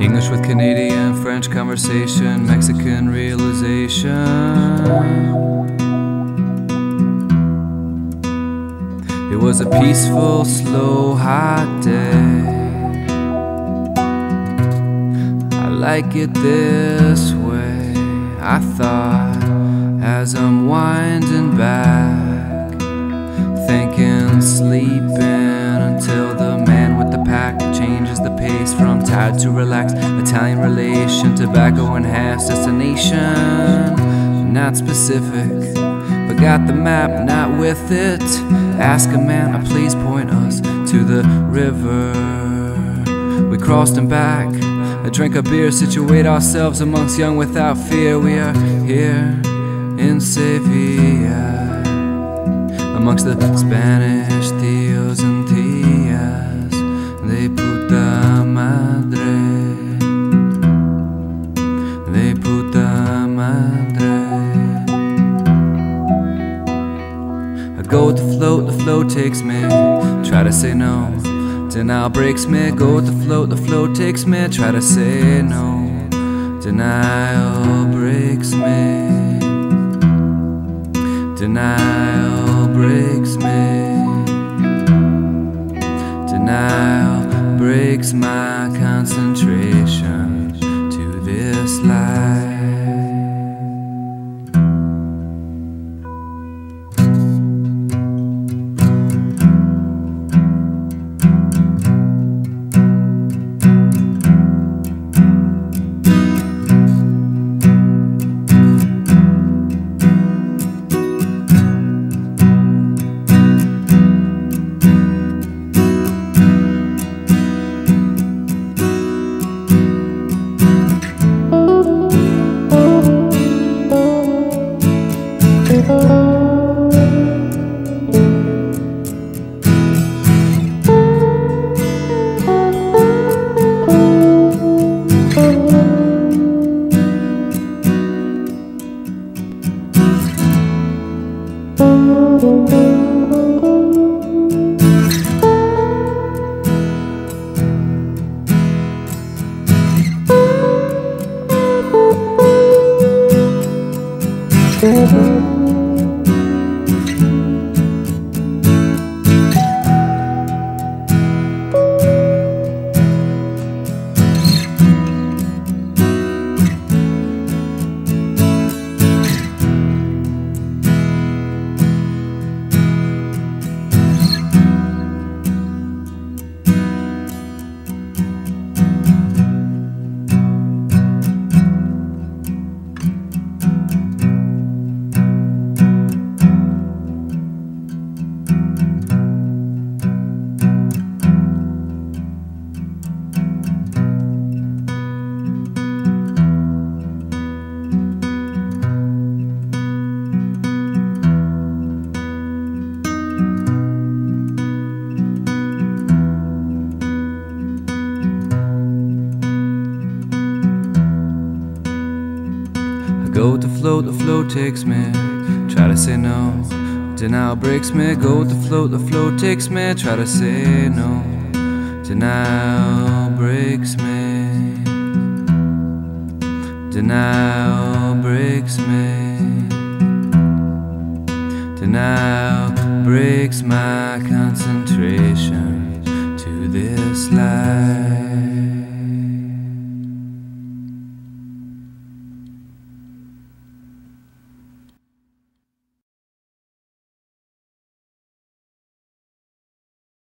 English with Canadian, French conversation, Mexican realization. It was a peaceful, slow, hot day. I like it this way, I thought, as I'm winding back, thinking, sleeping, until the man with the pack changes the pace from tired to relaxed. Italian relation, tobacco enhanced, destination not specific, but got the map not with it. Ask a man, please point us to the river. We crossed and back, a drink of beer, situate ourselves amongst young without fear. We are here in Sevilla, amongst the Spanish tíos and tías de puta madre, de puta madre. I go with the flow takes me, try to say no, denial breaks me. Go with the flow takes me, try to say no, denial breaks me. Denial breaks me. Denial breaks my concentration to this life. Go with the flow takes me, try to say no, denial breaks me. Go with the flow takes me, try to say no, denial breaks me. Denial breaks me. Denial breaks my concentration to this life.